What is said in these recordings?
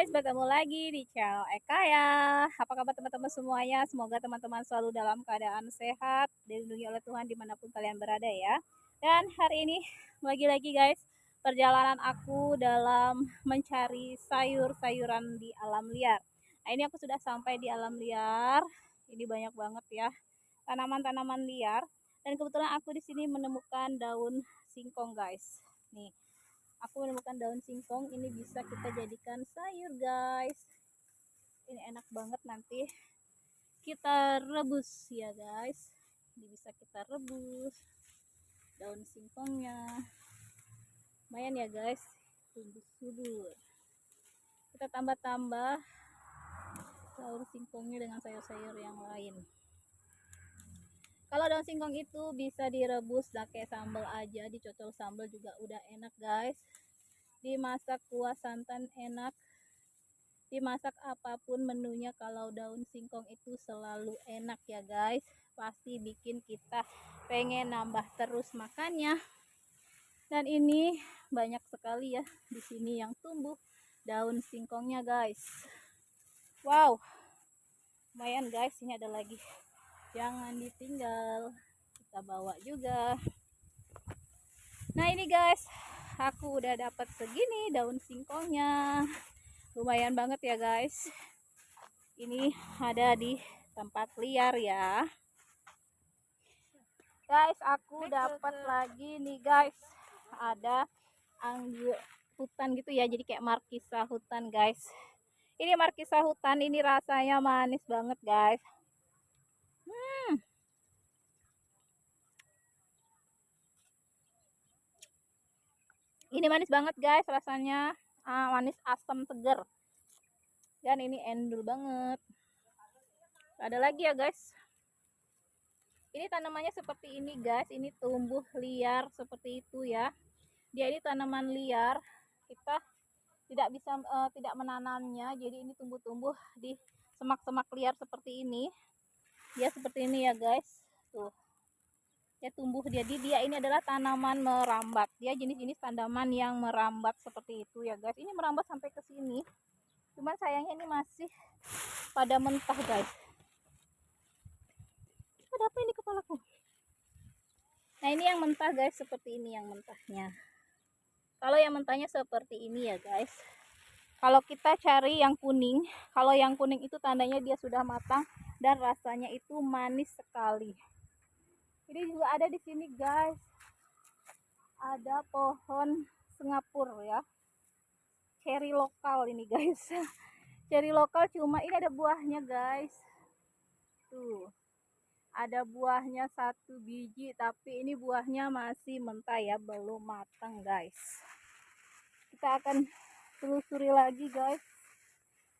Guys, bertemu lagi di channel Eka ya. Apa kabar teman-teman semuanya? Semoga teman-teman selalu dalam keadaan sehat, dilindungi oleh Tuhan dimanapun kalian berada ya. Dan hari ini lagi-lagi guys, perjalanan aku dalam mencari sayur-sayuran di alam liar. Nah, ini aku sudah sampai di alam liar. Ini banyak banget ya tanaman-tanaman liar. Dan kebetulan aku di sini menemukan daun singkong guys. Nih, aku menemukan daun singkong, ini bisa kita jadikan sayur guys. Ini enak banget, nanti kita rebus ya guys. Ini bisa kita rebus daun singkongnya, lumayan ya guys, tumbuh subur. Kita tambah-tambah daun singkongnya dengan sayur-sayur yang lain. Kalau daun singkong itu bisa direbus pakai sambal aja, dicocol sambal juga udah enak guys. Dimasak kuah santan enak, dimasak apapun menunya, kalau daun singkong itu selalu enak ya guys. Pasti bikin kita pengen nambah terus makannya. Dan ini banyak sekali ya di sini yang tumbuh daun singkongnya guys. Wow, lumayan guys, ini ada lagi. Jangan ditinggal, kita bawa juga. Nah ini guys, aku udah dapat segini daun singkongnya. Lumayan banget ya guys. Ini ada di tempat liar ya guys. Aku dapat lagi nih guys, ada anggur hutan gitu ya, jadi kayak markisa hutan guys. Ini markisa hutan, ini rasanya manis banget guys. Ini manis banget guys rasanya, manis asam seger. Dan ini endul banget. Ada lagi ya guys, ini tanamannya seperti ini guys, ini tumbuh liar seperti itu ya. Dia ini tanaman liar, kita tidak bisa tidak menanamnya, jadi ini tumbuh-tumbuh di semak-semak liar seperti ini. Dia seperti ini ya guys, tuh ya tumbuh. Jadi dia ini adalah tanaman merambat, dia jenis-jenis tanaman yang merambat seperti itu ya guys. Ini merambat sampai ke sini, cuman sayangnya ini masih pada mentah guys. Ada apa ini kepalaku? Nah ini yang mentah guys, seperti ini yang mentahnya. Kalau yang mentahnya seperti ini ya guys. Kalau kita cari yang kuning, kalau yang kuning itu tandanya dia sudah matang dan rasanya itu manis sekali. Ini juga ada di sini guys, ada pohon Singapura ya, cherry lokal ini guys. Cherry lokal, cuma ini ada buahnya guys. Tuh, ada buahnya 1 biji, tapi ini buahnya masih mentah ya, belum matang guys. Kita akan telusuri lagi guys,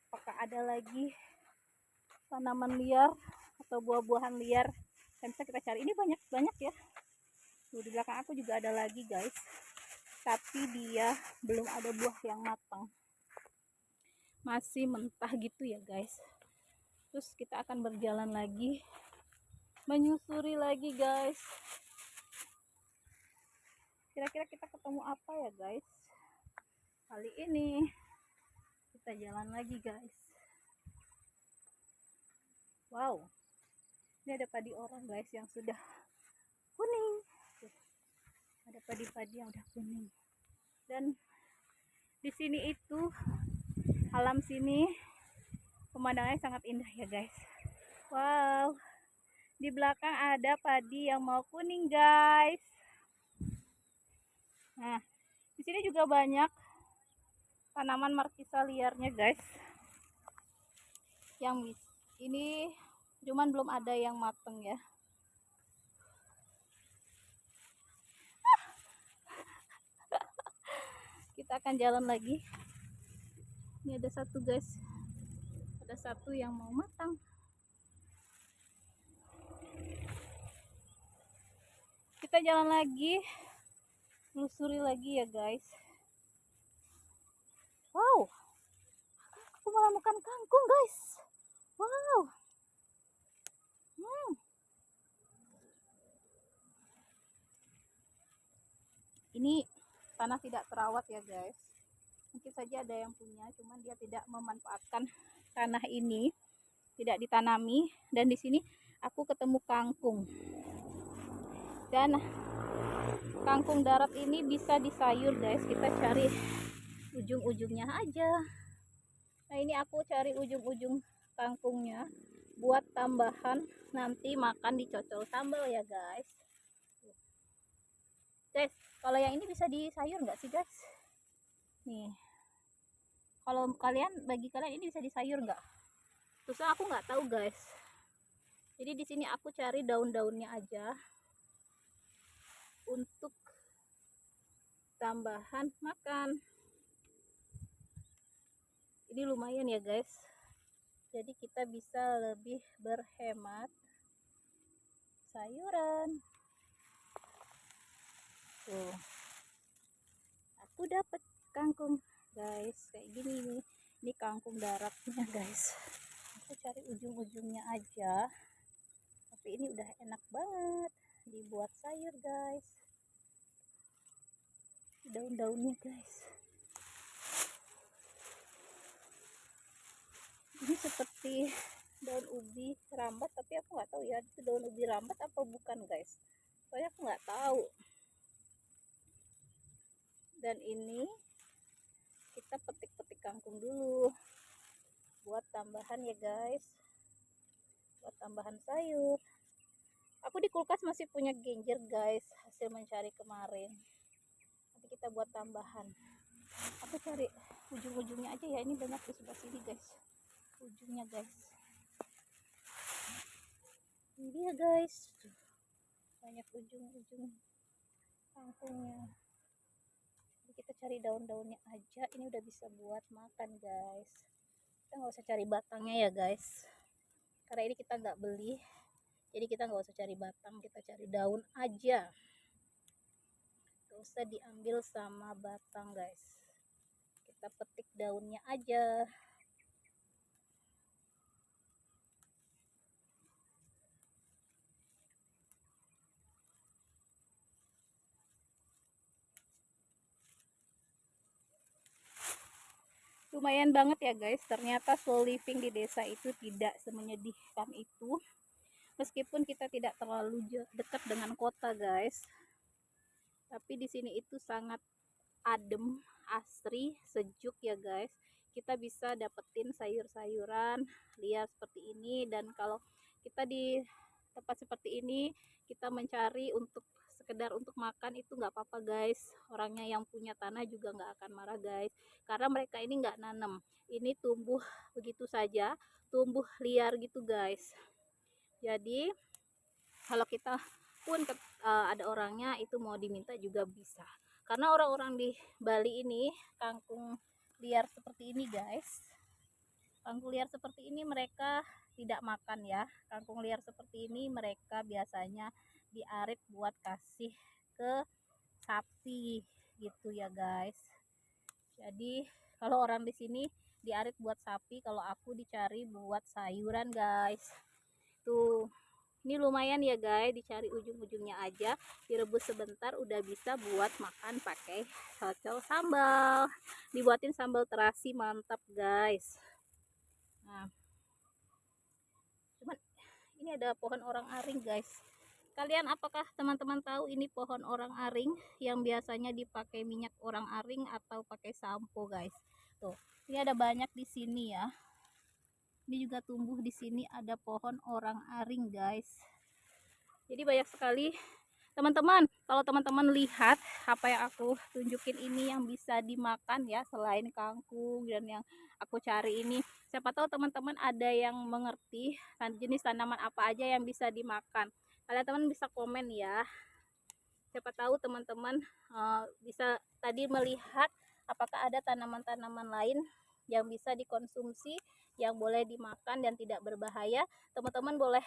apakah ada lagi tanaman liar atau buah-buahan liar yang bisa kita cari. Ini banyak ya. Tuh, di belakang aku juga ada lagi guys, tapi dia belum ada buah yang matang, masih mentah gitu ya guys. Terus kita akan berjalan lagi, menyusuri lagi guys. Kira-kira kita ketemu apa ya guys kali ini. Kita jalan lagi guys. Wow, ini ada padi orang guys yang sudah kuning. Ada padi-padi yang udah kuning. Dan di sini itu, alam sini pemandangannya sangat indah ya guys. Wow, di belakang ada padi yang mau kuning guys. Nah, di sini juga banyak tanaman markisa liarnya guys. Yang ini cuman belum ada yang mateng ya. Kita akan jalan lagi. Ini ada satu guys, ada satu yang mau matang. Kita jalan lagi, telusuri lagi ya guys. Wow, aku menemukan kangkung guys. Wow. Ini tanah tidak terawat ya guys. Mungkin saja ada yang punya, cuman dia tidak memanfaatkan tanah ini, tidak ditanami. Dan di sini aku ketemu kangkung. Dan kangkung darat ini bisa disayur guys, kita cari ujung-ujungnya aja. Nah ini aku cari ujung-ujung kangkungnya buat tambahan nanti makan dicocol sambal ya guys. Guys, kalau yang ini bisa disayur nggak sih guys? Nih, kalau bagi kalian ini bisa disayur nggak? Terus aku nggak tahu guys. Jadi di sini aku cari daun-daunnya aja untuk tambahan makan. Ini lumayan ya guys, jadi kita bisa lebih berhemat sayuran. Tuh, aku dapat kangkung guys, kayak gini nih. Ini kangkung daratnya guys. Aku cari ujung-ujungnya aja, tapi ini udah enak banget dibuat sayur guys. Daun-daunnya guys, ini seperti daun ubi rambat, tapi aku nggak tahu ya itu daun ubi rambat apa bukan guys, soalnya aku nggak tahu. Dan ini kita petik-petik kangkung dulu buat tambahan ya guys, buat tambahan sayur. Aku di kulkas masih punya genjer guys, hasil mencari kemarin. Nanti kita buat tambahan. Aku cari ujung-ujungnya aja ya, ini banyak di sebelah sini guys, ujungnya guys. Ini dia guys, banyak ujung-ujung kangkungnya. Jadi kita cari daun-daunnya aja, ini udah bisa buat makan guys. Kita nggak usah cari batangnya ya guys, karena ini kita nggak beli, jadi kita nggak usah cari batang, kita cari daun aja, nggak usah diambil sama batang guys, kita petik daunnya aja. Lumayan banget ya guys, ternyata slow living di desa itu tidak semenyedihkan itu. Meskipun kita tidak terlalu dekat dengan kota guys, tapi di sini itu sangat adem, asri, sejuk ya guys. Kita bisa dapetin sayur-sayuran liar seperti ini, dan kalau kita di tempat seperti ini kita mencari untuk sekedar untuk makan itu nggak apa-apa guys. Orangnya yang punya tanah juga nggak akan marah guys, karena mereka ini nggak nanam, ini tumbuh begitu saja, tumbuh liar gitu guys. Jadi kalau kita pun ada orangnya itu mau diminta juga bisa, karena orang-orang di Bali ini kangkung liar seperti ini guys, kangkung liar seperti ini mereka tidak makan ya. Kangkung liar seperti ini mereka biasanya diarit buat kasih ke sapi gitu ya guys. Jadi kalau orang di sini diarit buat sapi, kalau aku dicari buat sayuran guys. Tuh, ini lumayan ya guys, dicari ujung-ujungnya aja, direbus sebentar udah bisa buat makan pakai cocol sambal. Dibuatin sambal terasi mantap guys. Nah, cuman ini ada pohon orang aring guys. Kalian apakah teman-teman tahu ini pohon orang aring yang biasanya dipakai minyak orang aring atau pakai sampo guys? Tuh, ini ada banyak di sini ya. Ini juga tumbuh di sini, ada pohon orang aring guys. Jadi banyak sekali teman-teman. Kalau teman-teman lihat apa yang aku tunjukin ini yang bisa dimakan ya, selain kangkung dan yang aku cari ini, siapa tahu teman-teman ada yang mengerti jenis tanaman apa aja yang bisa dimakan. Kalian teman bisa komen ya, siapa tahu teman-teman bisa tadi melihat apakah ada tanaman-tanaman lain yang bisa dikonsumsi, yang boleh dimakan dan tidak berbahaya. Teman-teman boleh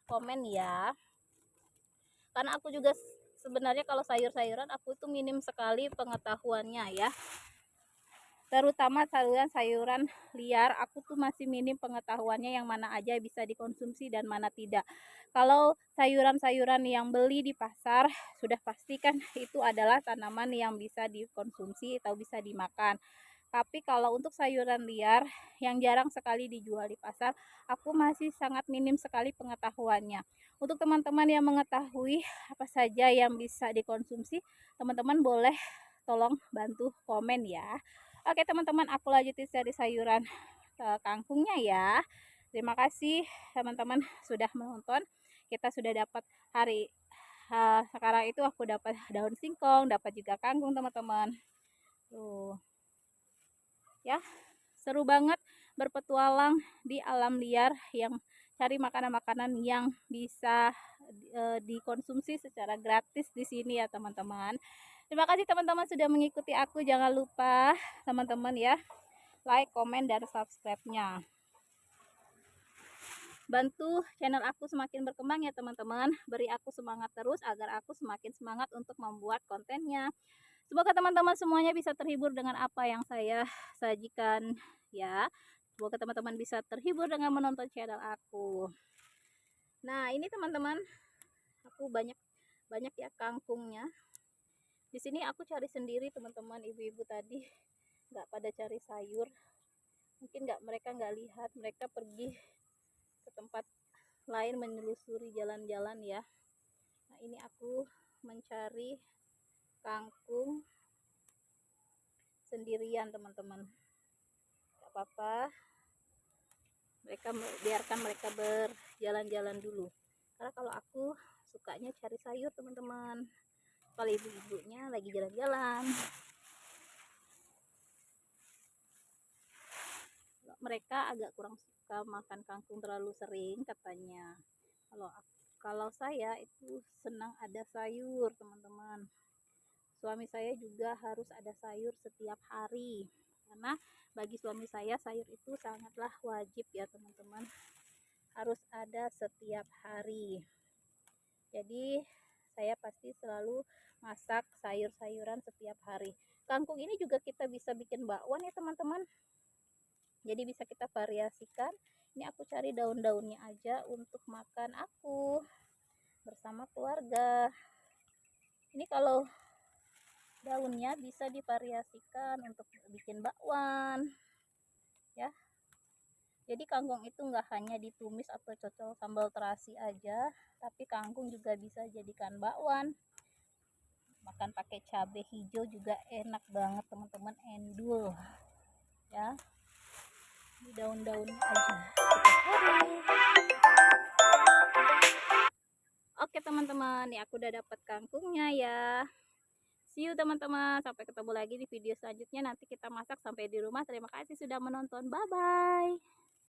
komen ya, karena aku juga sebenarnya kalau sayur-sayuran aku tuh minim sekali pengetahuannya ya, terutama sayuran-sayuran liar aku tuh masih minim pengetahuannya yang mana aja bisa dikonsumsi dan mana tidak. Kalau sayuran-sayuran yang beli di pasar sudah pastikan itu adalah tanaman yang bisa dikonsumsi atau bisa dimakan. Tapi kalau untuk sayuran liar yang jarang sekali dijual di pasar, aku masih sangat minim sekali pengetahuannya. Untuk teman-teman yang mengetahui apa saja yang bisa dikonsumsi, teman-teman boleh tolong bantu komen ya. Oke teman-teman, aku lanjutin dari sayuran kangkungnya ya. Terima kasih teman-teman sudah menonton. Kita sudah dapat sekarang itu aku dapat daun singkong, dapat juga kangkung teman-teman. Tuh. Ya, seru banget berpetualang di alam liar yang cari makanan-makanan yang bisa dikonsumsi secara gratis di sini ya teman-teman. Terima kasih teman-teman sudah mengikuti aku. Jangan lupa teman-teman ya, like, komen, dan subscribe-nya. Bantu channel aku semakin berkembang ya teman-teman. Beri aku semangat terus agar aku semakin semangat untuk membuat kontennya. Semoga teman-teman semuanya bisa terhibur dengan apa yang saya sajikan ya. Semoga teman-teman bisa terhibur dengan menonton channel aku. Nah, ini teman-teman, aku banyak ya kangkungnya. Di sini aku cari sendiri teman-teman, ibu-ibu tadi nggak pada cari sayur. Mungkin mereka nggak lihat, mereka pergi ke tempat lain menelusuri jalan-jalan ya. Nah, ini aku mencari kangkung sendirian teman-teman. Gak apa-apa, biarkan mereka berjalan-jalan dulu, karena kalau aku sukanya cari sayur teman-teman. Kalau ibu-ibunya lagi jalan-jalan, mereka agak kurang suka makan kangkung terlalu sering katanya. Kalau saya itu senang ada sayur teman-teman. Suami saya juga harus ada sayur setiap hari, karena bagi suami saya sayur itu sangatlah wajib ya teman-teman, harus ada setiap hari. Jadi saya pasti selalu masak sayur-sayuran setiap hari. Kangkung ini juga kita bisa bikin bakwan ya teman-teman, jadi bisa kita variasikan. Ini aku cari daun-daunnya aja untuk makan aku bersama keluarga. Ini kalau daunnya bisa divariasikan untuk bikin bakwan ya. Jadi kangkung itu nggak hanya ditumis atau cocol sambal terasi aja, tapi kangkung juga bisa jadikan bakwan. Makan pakai cabai hijau juga enak banget teman-teman, endul ya. Ini daun-daunnya aja kita cari. Oke teman-teman, ya aku udah dapat kangkungnya ya. See you teman-teman, sampai ketemu lagi di video selanjutnya. Nanti kita masak sampai di rumah. Terima kasih sudah menonton, bye bye.